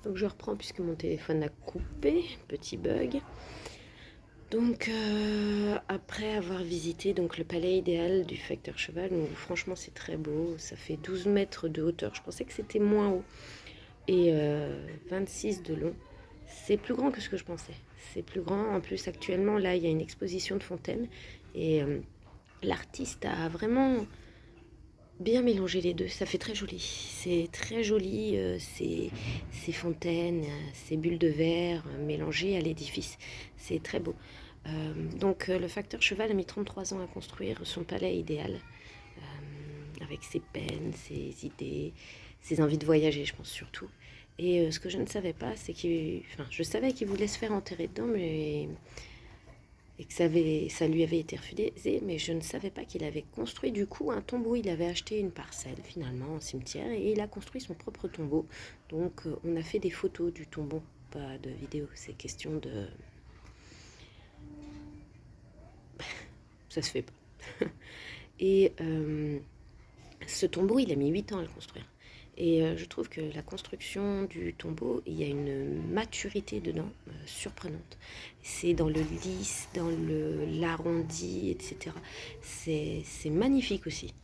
Donc je reprends puisque mon téléphone a coupé, petit bug. Donc après avoir visité donc, le palais idéal du facteur cheval, où franchement c'est très beau, ça fait 12 mètres de hauteur, je pensais que c'était moins haut, et 26 de long. C'est plus grand que ce que je pensais, c'est plus grand. En plus actuellement là il y a une exposition de fontaines, et l'artiste a vraiment bien mélanger les deux, ça fait très joli. C'est très joli, ces fontaines, ces bulles de verre mélangées à l'édifice. C'est très beau. Donc le facteur cheval a mis 33 ans à construire son palais idéal, avec ses peines, ses idées, ses envies de voyager, je pense surtout. Et ce que je ne savais pas, c'est qu'il... Enfin, je savais qu'il voulait se faire enterrer dedans, mais et que ça lui avait été refusé, mais je ne savais pas qu'il avait construit du coup un tombeau. Il avait acheté une parcelle finalement en cimetière et il a construit son propre tombeau. Donc on a fait des photos du tombeau, pas de vidéo. C'est question de... ça se fait pas. Et ce tombeau, il a mis 8 ans à le construire. Et je trouve que la construction du tombeau, il y a une maturité dedans surprenante. C'est dans le lisse, dans l'arrondi, etc. C'est magnifique aussi.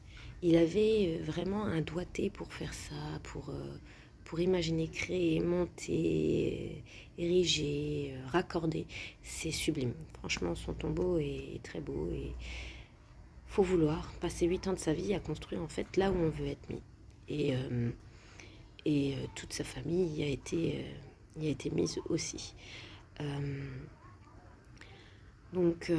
Il avait vraiment un doigté pour faire ça, pour imaginer, créer, monter, ériger, raccorder. C'est sublime. Franchement, son tombeau est très beau et faut vouloir passer 8 ans de sa vie à construire en fait là où on veut être mis. Et, toute sa famille y a été mise aussi. Donc,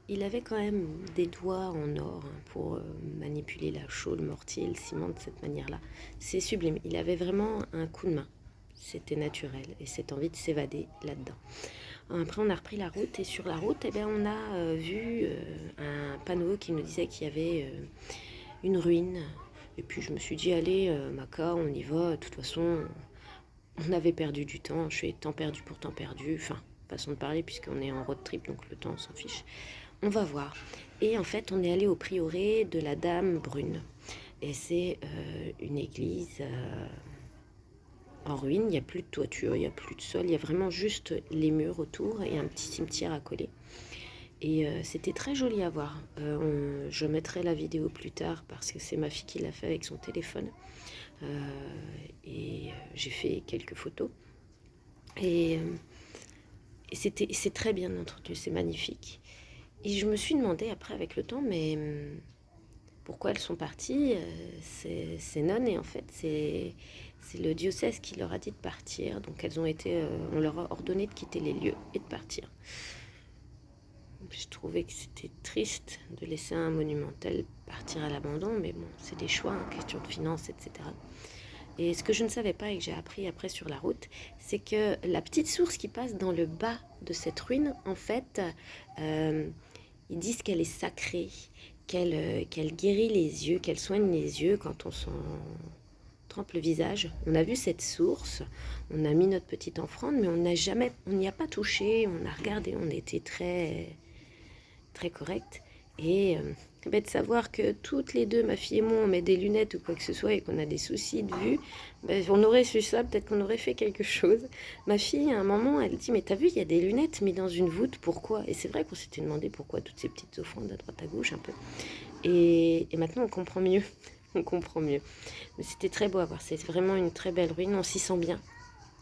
il avait quand même des doigts en or pour manipuler la chaux, le mortier, le ciment de cette manière-là. C'est sublime. Il avait vraiment un coup de main. C'était naturel et cette envie de s'évader là-dedans. Après, on a repris la route et sur la route, on a vu un panneau qui nous disait qu'il y avait une ruine. Et puis je me suis dit, allez, Maca, on y va. De toute façon, on avait perdu du temps. Je suis temps perdu pour temps perdu. Enfin, façon de parler, puisqu'on est en road trip, donc le temps, on s'en fiche. On va voir. Et en fait, on est allé au prieuré de la Dame Brune. Et c'est une église en ruine. Il n'y a plus de toiture, il n'y a plus de sol. Il y a vraiment juste les murs autour et un petit cimetière à coller. Et c'était très joli à voir. Je mettrai la vidéo plus tard parce que c'est ma fille qui l'a fait avec son téléphone. Et j'ai fait quelques photos. Et c'est très bien entretenu, c'est magnifique. Et je me suis demandé après avec le temps, mais pourquoi elles sont parties, ces nonnes. Et en fait, c'est le diocèse qui leur a dit de partir. Donc elles ont été, on leur a ordonné de quitter les lieux et de partir. Je trouvais que c'était triste de laisser un monumental partir à l'abandon, mais bon, c'est des choix, hein, question de finances, etc. Et ce que je ne savais pas et que j'ai appris après sur la route, c'est que la petite source qui passe dans le bas de cette ruine, en fait, ils disent qu'elle est sacrée, qu'elle guérit les yeux, qu'elle soigne les yeux quand on s'en trempe le visage. On a vu cette source, on a mis notre petite offrande, mais on n'y a pas touché, on a regardé, on était très très correcte. Et de savoir que toutes les deux, ma fille et moi, on met des lunettes ou quoi que ce soit et qu'on a des soucis de vue, on aurait su ça, peut-être qu'on aurait fait quelque chose. Ma fille, à un moment, elle dit, mais t'as vu, il y a des lunettes mais dans une voûte, pourquoi? Et c'est vrai qu'on s'était demandé pourquoi toutes ces petites offrandes à droite à gauche un peu. Et maintenant, on comprend mieux. On comprend mieux. Mais c'était très beau à voir, c'est vraiment une très belle ruine, on s'y sent bien.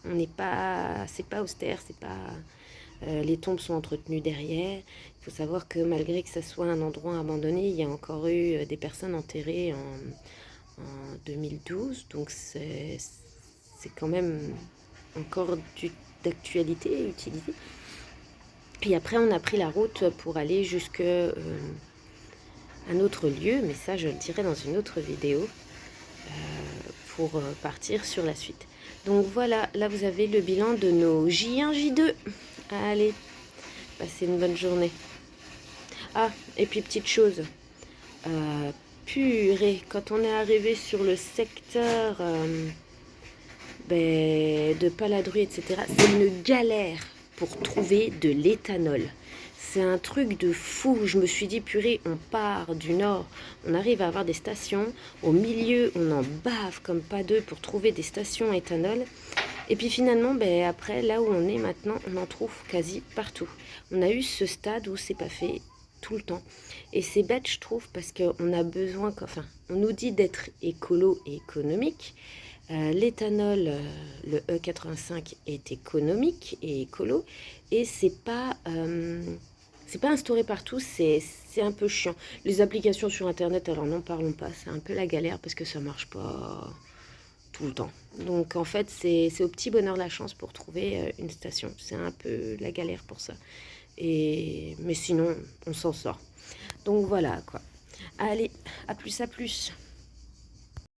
On n'est pas, c'est pas austère, c'est pas... les tombes sont entretenues derrière. Il faut savoir que malgré que ça soit un endroit abandonné, il y a encore eu des personnes enterrées en 2012. Donc c'est quand même encore d'actualité, utilisé. Et après, on a pris la route pour aller jusqu'à un autre lieu, mais ça, je le dirai dans une autre vidéo, pour partir sur la suite. Donc voilà, là vous avez le bilan de nos J1, J2. Allez, passez une bonne journée. Ah, et puis petite chose, purée, quand on est arrivé sur le secteur de Paladru, etc., c'est une galère pour trouver de l'éthanol. C'est un truc de fou. Je me suis dit, purée, on part du nord, on arrive à avoir des stations. Au milieu, on en bave comme pas deux pour trouver des stations éthanol. Et puis finalement, ben, après, là où on est maintenant, on en trouve quasi partout. On a eu ce stade où c'est pas fait tout le temps. Et c'est bête, je trouve, parce qu'on a besoin, enfin, on nous dit d'être écolo et économique. L'éthanol, le E85 est économique et écolo, et c'est pas instauré partout, c'est un peu chiant. Les applications sur Internet, alors n'en parlons pas, c'est un peu la galère parce que ça marche pas tout le temps. Donc en fait, c'est au petit bonheur la chance pour trouver une station. C'est un peu la galère pour ça. Mais sinon, on s'en sort. Donc voilà quoi. Allez, à plus, à plus.